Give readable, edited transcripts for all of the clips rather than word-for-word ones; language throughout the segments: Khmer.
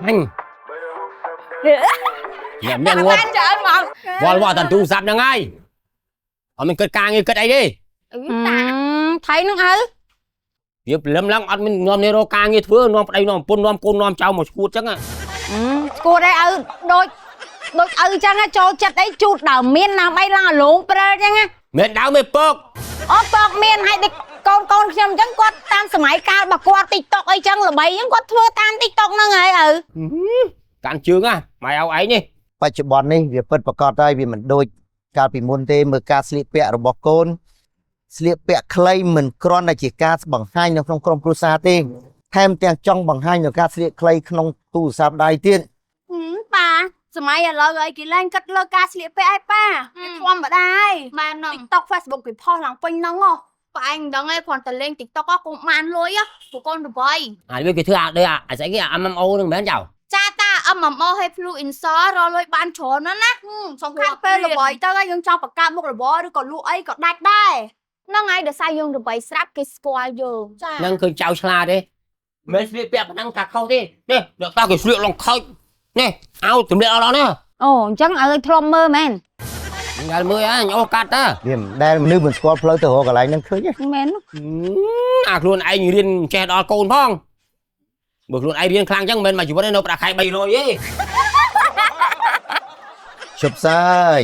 anh nhà mẹ ngon vào tận tu sạp ngay mình cất càng như cất ấy đi thấy nó ơi việc lâm lắm ăn mình ngon nero càng như thứ ngon đây ngon pôn ngon côn ngon trao một cua chắc à cô đây đôi chăng á cho chặt đấy chụt đảo miên nào bay ra lốn pra chăng á miền đảo miền bắc bọc miên hay đi con xem chẳng có tam sớm máy cao bạc qua tiktok ấy chăng là bấy chẳng có thưa tam tiktok nó ngay cạn chương à mày ao ấy nhỉ បច្ចុប្បន្ននេះវាពិតប្រកបហើយវាមិនដូចកាលពីមុនទេមើលការស្លៀកពាក់របស់កូនស្លៀកពាក់ខ្លីមិនគ្រាន់តែជាការបង្ហាញនៅក្នុងក្រុមគ្រួសារទេថែមទាំងចង់បង្ហាញនៅការស្លៀកខ្លីក្នុងទូរស័ព្ទដៃទៀត ប៉ាសម័យឥឡូវអីគេឡើងគិតលើការស្លៀកពាក់ឯប៉ាគេធម្មតាហើយម៉ែន TikTok Facebook គេផុសឡើងពេញហ្នឹងប៉ាអញដឹងឯងគ្រាន់តែលេង TikTok កុំបានលុយពួកកូនប្របី biết cái thứ à đây à sẽ cái MMO đừng bán chào ចាតា MMO ឲ្យ influencer រលុយបានច្រើនណាស់ណាសំខាន់ពេលល្បីទៅយើងចង់បង្កើតមុខរបរឬក៏លក់អីក៏ដាច់ដែរហ្នឹងហើយដោយសារយើងល្បីស្រាប់គេស្គាល់យើងចា năng khơi chào xla đi mấy sliệp bẹp năng cả khâu đi nè được tao cái sliệp lòng khơi nè ao tụi điện đó nè អូអញ្ចឹងឲ្យធ្លាប់មើលមែន ngày mười á nhau cắt á វាមិនដែលមនុស្សមិនស្គាល់ផ្លូវទៅរកកន្លែងហ្នឹងឃើញទេ មែន luôn anh riêng che đo côn phong bực luôn ai riêng khang chắc mình mà chỉ vẫn nộp đã khai bày rồi ấy ជប់សាយ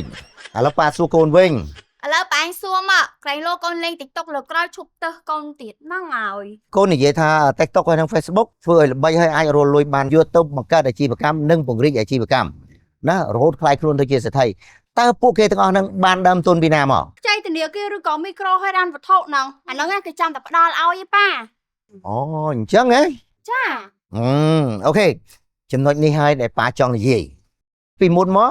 ឥឡូវប៉ាសួរកូនវិញ ឥឡូវប៉ាអញសួរមកក្រែងលោកកូនលេង TikTok លើក្រោយឈប់ទៅកូនទៀតហ្នឹងហើយក ូននិយាយថា TikTok ហើយនិង Facebook ធ្វើឲ្យល្បីហើយអាចរលួយបានយកទៅបង្កើតអាជីវកម្មនិងពង្រីកអាជីវកម្មណារហូតខ្លាយខ្លួនទៅជាសេដ្ឋីតើពួកគេទាំងអស់ហ្នឹងបានដើមទុនពីណាមក ចៃធនាគារឬក៏មីក្រូហិរញ្ញវត្ថុហ្នឹងអាហ្នឹងគេចាំតែផ្ដល់ឲ្យឯប៉ា អូអញ្ចឹងហ៎ ចា អូខេចំណុចនេះហើយដែលប៉ាចង់និយាយពីមុនមក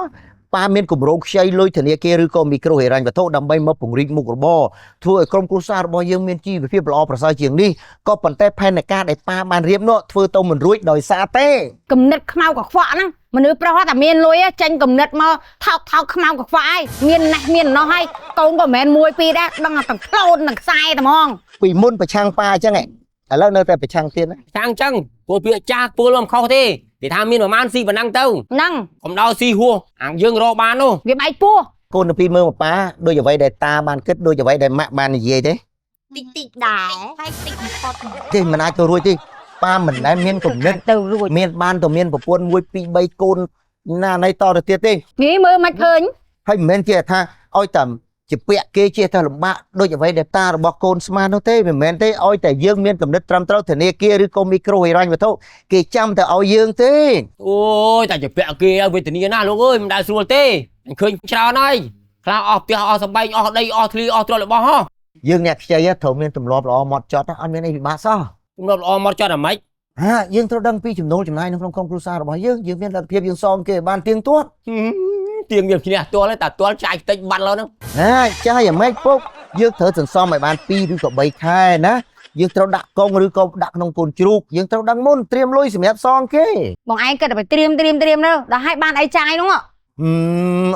ប៉ាមានគម្រោងខ្ចីលុយធនាគារឬក៏មីក្រូហិរញ្ញវត្ថុដើម្បីមកពង្រីកមុខរបរធ្វើឲ្យក្រុមគ្រួសាររបស់យើងមានជីវភាពល្អប្រសើរជាងនេះក៏ប៉ុន្តែផែនការដែលប៉ាបានរៀបនោះធ្វើទៅមិនរួចដោយសារទេ គំនិតខ្មៅកខ្វក់ហ្នឹងមនុស្សប្រុសតែមានលុយចេញគំនិតមកថោកខ្មៅកខ្វក់ហើយមានណាស់មានណោះហើយកូនក៏មិនមែនមួយពីរដែរដឹងតែក្លូននឹងខ្សែតែហ្មង ពីមុនប្រឆាំងប៉ាអញ្ចឹងឥឡូវនៅតែប្រឆាំងទៀតណា sang chân cô bị cha cô làm khâu thế để tham miên vào man si và năng tâu ហ្នឹង còn đau si hua hàng dương ro bán luôn វាបែកពោះ កូនទៅពីមើលមកប៉ាដូចអ្វីដែលតាបានគិតដូចអ្វីដែលម៉ាក់បាននិយាយទេ តិចដែរហើយតិចបំផុត ទេមិនអាចទៅរួចទេប៉ាមិនដែលមានគំនិត ទៅរួច មានបានទៅមានប្រពន្ធ1 2 3កូនណាណៃតទៅទៀតទេ នេះមើលមិនឃើញ ហើយមិនមែនជាថាឲ្យតែជាពាក់គេជាតែលំបាកដូចអ្វីដែលតារបស់កូនស្មាននោះទេមិនមែនទេឲ្យតែយើងមានគំនិតត្រឹមត្រូវធនាគារឬក៏មីក្រូហិរញ្ញវត្ថុគេចាំតែឲ្យយើងទេ ôi tại chỉ bẹ kia về tình yêu na luôn ơi mình đã xua tê anh khơi chào này khao ọt tia ọt sập bay ọt đây ọt thli ọt rồi lại bỏ ho យើងអ្នកខ្ចីត្រូវមានទម្លាប់ល្អមកចត់អត់មានអីពិបាកសោះ cũng được ọt cho là mấy យើងត្រូវដឹងពីចំណូលចំណាយនៅក្នុងក្រុមគ្រួសាររបស់យើងយើងមានលទ្ធភាពយើងសងគេបានទៀងទាត់ tiền nghiệp kia tua lấy ta tua chạy tịnh bắn luôn đó ណាចាស់យ៉ាងម៉េចពុកយើងត្រូវសន្សំឲ្យបាន2ឬក៏3ខែណាយើងត្រូវដាក់កងឬក៏ដាក់ក្នុងកូនជ្រូកយើងត្រូវដឹងមុនត្រៀមលុយសម្រាប់សងគេ បងឯងគិតតែត្រៀមទៅដល់ឲ្យបានអីចាយហ្នឹង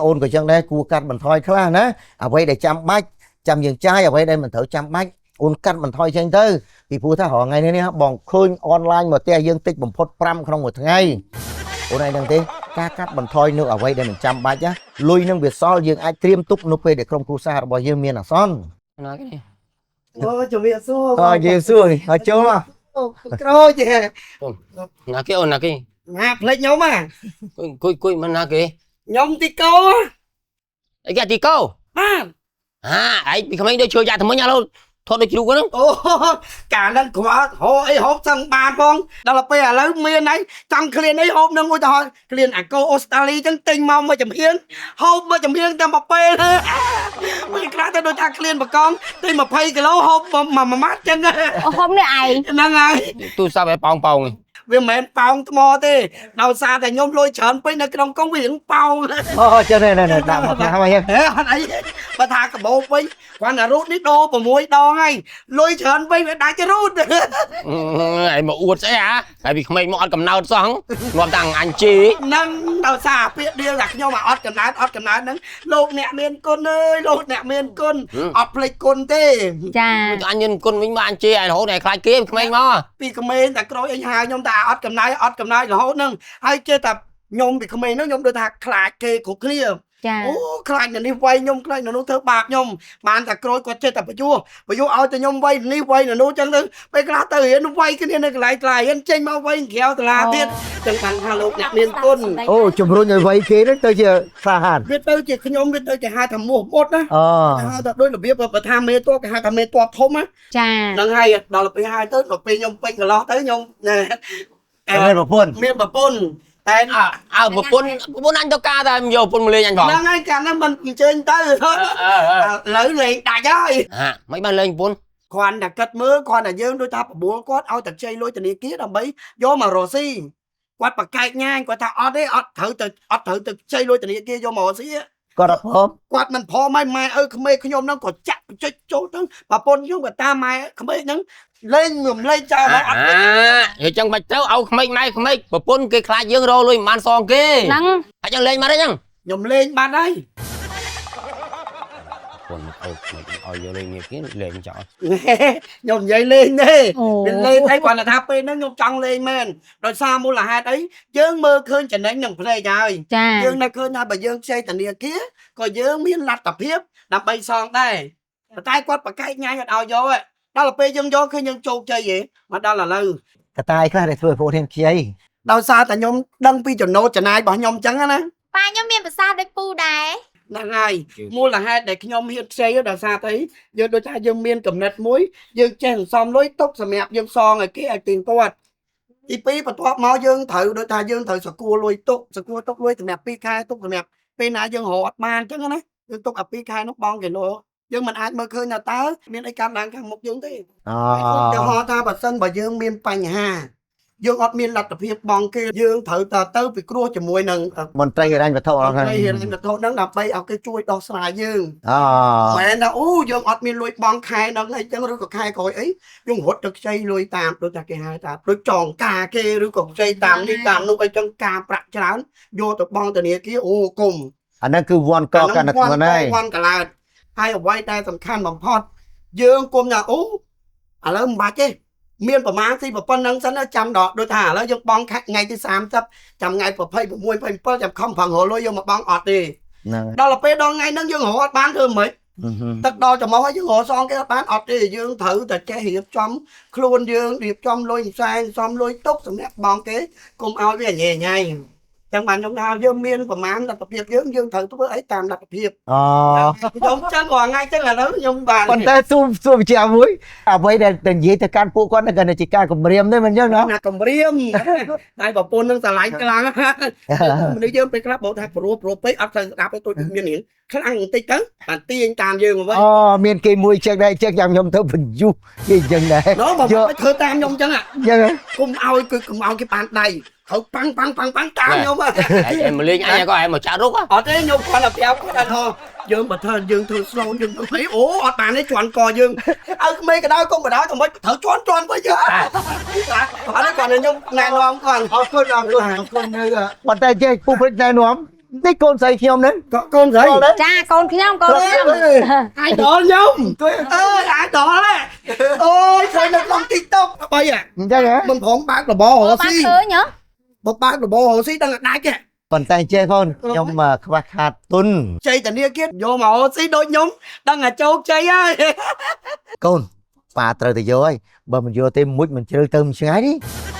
អូនក៏ចឹងដែរគួរកាត់បន្ថយខ្លះណាអ្វីដែលចាំបាច់ចាំយើងចាយអ្វីដែលមិនត្រូវចាំបាច់អូនកាត់បន្ថយចឹងទៅពីព្រោះថារាល់ថ្ងៃនេះបងឃើញអនឡាញមកផ្ទះយើងតិចបំផុត5ក្នុងមួយថ្ងៃអូនឯងដឹងទេការកាត់បន្ថយនៅអ្វីដែលមិនចាំបាច់ណាលុយនឹងវាសល់យើងអាចត្រៀមទុកនៅពេលដែលក្រុមគ្រួសាររបស់យើងមានអាសន្ន nói cái này អូជំរាបសួរ យេស៊ូឲ្យចូលមក ក្រូច là cái ôn là cái ណាផ្លេចខ្ញុំហ่ะ cùi mình là cái ខ្ញុំទីកោ ấy cái tí câu បាទ ấy bị không anh đây chơi dạ thằng mới nhà luôn thôi đây chịu quá đó អូកាលហ្នឹងគ្រាន់ហូអីហូបសឹងបានផងដល់ពេលឥឡូវមានហើយចង់ឃ្លានអីហូបនឹងមួយទៅហើយឃ្លានអាកោអូស្ត្រាលីចឹងទិញមកមួយចំហៀងហូបមួយចំហៀងតែមួយពេលពេលខ្លះទៅដូចថាឃ្លានបកងទិញ20គីឡូហូបមួយម៉ាត់ចឹង ហូបនេះឯង ហ្នឹងហើយ tôi sao phải bong bong វាមិនមែនប៉ោងថ្មទេដោយសារតែខ្ញុំលុយច្រើនពេកនៅក្នុងកុងវាប៉ោង អូចឹងនេះដាក់មកថាមកយើង ហេអត់អីបើថាកបោវិញគាត់ថារូតនេះដូរ6ដងហើយលុយច្រើនពេកវាដាច់រូត ឯងមកអួតស្អីហ៎ហើយពីក្មេងមកអត់កំណើតសោះងាប់តាំងអញជី នឹងដោយសារពាក្យដៀលថាខ្ញុំអត់កំណើតហ្នឹងលោកអ្នកមានគុណអើយលោកអ្នកមានគុណអត់ភ្លេចគុណទេ ចា អញញិនគុណវិញមកអញជីឯរហូតឯខ្លាចគេក្មេងមក ពីក្មេងតែក្រូចអញហៅខ្ញុំថាអត់កំណាយរហូតហ្នឹងហើយចេះតែខ្ញុំពីក្មេងហ្នឹងខ្ញុំដូចថាខ្លាចគេគ្រប់គ្នា ចា អូខ្លាចនៅនេះវាយខ្ញុំខ្លាចនៅនោះធ្វើបាបខ្ញុំបានតែក្រូចគាត់ចេះតែបញ្យោឲ្យតែខ្ញុំវាយនេះវាយនៅនោះចឹងទៅពេលខ្លះទៅរៀនវាយគ្នានៅកន្លែងថ្លៃរៀនចេញមកវាយក្រៅសាលាទៀតចឹងបានថាលោកអ្នកមានគុណ អូជំរុញឲ្យវ័យគេហ្នឹងទៅជាក្លាហាន វាទៅជាខ្ញុំវាទៅជាហៅថាមោះមុតណា អូ ហៅថាដូចរបៀបបើថាមេតបគេហៅថាមេតបធំណា ចា ហ្នឹងហើយដល់ពេលហៅទៅដល់ពេលខ្ញុំពេញកន្លោះទៅខ្ញុំ មានប្រពន្ធ មានប្រពន្ធតែ អើប្រពន្ធអញទៅការតែយកប្រពន្ធមកលេងអញផង ហ្នឹងហើយកាលហ្នឹងមិនអញ្ជើញទៅឥឡូវលេងដាច់ហើយ ហាមិនបានលេងប្រពន្ធ គាត់តែគិតមើលគាត់តែយើងដូចថាប្របួលគាត់ឲ្យតែខ្ចីលុយធនាគារដើម្បីយកមករកស៊ីគាត់ប្រកែកញ៉ាញគាត់ថាអត់ទេអត់ត្រូវទៅខ្ចីលុយធនាគារយកមករកស៊ី គាត់អត់ព្រម គាត់មិនព្រមឲ្យម៉ែឪក្មេងខ្ញុំហ្នឹងក៏ចាក់ចុចចូលទៅប្រពន្ធខ្ញុំក៏តាមម៉ែក្មេងហ្នឹងលេងងំលេងចោលមកអត់ អញ្ចឹងមិនត្រូវឲ្យក្មេងម៉ែក្មេងប្រពន្ធគេខ្លាចយើងរកលុយមិនបានសងគេ ហ្នឹង អញ្ចឹងលេងមកទេអញ្ចឹង ខ្ញុំលេងបាត់ហើយ ប្រពន្ធអូឲ្យយើងលេងនេះគេលេងចោល ខ្ញុំនិយាយលេងទេវាលេងអីគាត់ថាពេលហ្នឹងខ្ញុំចង់លេងមែនដោយសារមូលហេតុអីយើងមើលឃើញចំណេញនឹងភ្នែកហើយ ចា យើងនៅឃើញថាបើយើងខ្ចីធនាគារក៏យើងមានលទ្ធភាពដើម្បីសងដែរតែគាត់ប្រកែកញ៉ាញ់អត់ឲ្យយកទេដល់ពេលយើងយកឃើញយើងជោគជ័យហ៎មកដល់ឥឡូវ កតាយខ្លះដែលធ្វើឲ្យពួកធានខ្ចី ដោយសារតែខ្ញុំដឹងពីចំណូលចំណាយរបស់ខ្ញុំអញ្ចឹងណា ប៉ាខ្ញុំមានប្រសាទដូចពូដែរ ហ្នឹងហើយមូលហេតុដែលខ្ញុំហ៊ានខ្ចីដោយសារតែយើងដូចថាយើងមានកំណត់មួយយើងចេះសន្សំលុយទុកសម្រាប់យើងសងឲ្យគេឲ្យទៀងទាត់ទី2បន្ទាប់មកយើងត្រូវដូចថាយើងត្រូវសគួរលុយទុកលុយសម្រាប់2ខែទុកសម្រាប់ពេលណាយើងរកអត់បានអញ្ចឹងណាយើងទុកឲ្យ2ខែនោះបងគីឡូយើងមិនអាចមើលឃើញថាតើមានអីកើតឡើងខាងមុខយើងទេ អូ ឧទាហរណ៍ថាបើសិនបើយើងមានបញ្ហាយើងអត់មានលទ្ធភាពបងគេយើងត្រូវទៅពិគ្រោះជាមួយនឹង មន្ត្រីហិរញ្ញវត្ថុអស់ ហើ ហើយ យរៀនវត្ថុហ្នឹងដើម្បីឲ្យគេជួយដោះស្រាយយើង អូ មែនថាអូយើងអត់មានលុយបងខែហ្នឹងអីចឹងឬក៏ខែក្រោយអីយើងរត់ទៅខ្ចីលុយតាមដូចថាគេហៅថាដូចចងការគេឬក៏ខ្ចីតាមនេះតាមនោះអីចឹងការប្រាក់ច្រើនយកទៅបងធនាគារអូគុំ អាហ្នឹងគឺវ័នកកណ្ដិតខ្លួនហើយ វ៉ាន់កឡើតហើយអ្វីដែលសំខាន់បំផុតយើងគុំថាអូឥឡូវមិនបាច់ទេមានប្រមាណទីប៉ុណ្្នឹងសិនចាំដល់ដូចថាឥឡូវយើងបងថ្ងៃទី30ចាំថ្ងៃ26 27ចាំខំប្រឹងរកលុយយកមកបងអត់ទេ ហ្នឹង ដល់ទៅពេលដល់ថ្ងៃហ្នឹងយើងរកអត់បានធ្វើម៉េច ទឹកដល់ចំមកហើយយើងរកសងគេអត់បានអត់ទេយើងត្រូវតែចេះរៀបចំខ្លួនយើងរៀបចំលុយផ្សេងសំលុយទុកសម្រាប់បងគេកុំឲ្យវាញ៉ៃញ៉ៃចឹងបានខ្ញុំថាយើងមានប្រមាណលទ្ធភាពយើងត្រូវធ្វើអីតាមលទ្ធភាព អូ ខ្ញុំចឹងរាល់ថ្ងៃចឹងឥឡូវខ្ញុំបាន ប៉ុន្តែសួរវិជ្ជាមួយអ្វីដែលនិយាយទៅកាន់ពួកគាត់ហ្នឹងគឺជាការគម្រាមទេមិនចឹងណា ណាកំរៀមតែប្រពន្ធនឹងស្រឡាញ់ខ្លាំងមនុស្សយើងពេលខ្លះបងថាព្រោះពេកអត់ទៅស្ដាប់ទៅមានរៀងខ្លាំងបន្តិចទៅបានទាញតាមយើងមកវិញ អូមានគេមួយចឹងដែរចឹងចាំខ្ញុំទៅបញ្យុះគេចឹងដែរ ណ៎បងធ្វើតាមខ្ញុំចឹង ចឹង គុំឲ្យគឺគុំឲ្យគេបានដៃត្រូវប៉ាំងតាមខ្ញុំ ឯងមកលេងអញក៏ឯងមកចាក់រុក អត់ទេខ្ញុំគាត់តែប្រាប់គាត់ថាយើងបើធ្វើយើងធ្វើស្លូនយើងធ្វើអូអត់បានទេជន់កយើងឲ្យក្មេងក៏ដោយកុំក៏ដោយតែមិនត្រូវជន់វិញយើអត់ទេគាត់ខ្ញុំណែនាំគាត់អរគុណនៅប៉ុន្តែចេះពូព្រិចណែនាំនេះកូនស្រីខ្ញុំហ្នឹង កូនស្រី ចាកូនខ្ញុំ អាយដល់ខ្ញុំអើយអាយដល់ហ៎អូយឃើញនៅក្នុង TikTok បី អញ្ចឹងហ៎ មិនព្រមបើកលបរ បាន ស៊ី ឃើញហ៎ បើកលបរស៊ីដឹងតែដាច់ទេ ប៉ុន្តែចេះកូនខ្ញុំខ្វះខាតទុន ជ័យតានីគេយកមកស៊ីដូចខ្ញុំដឹងតែជោគជ័យហើយក ូនប៉ាត្រូវទៅយកហើយបើមិនយកទេមុជមិនជ្រើទៅមិនឆ្ងាយទេ អ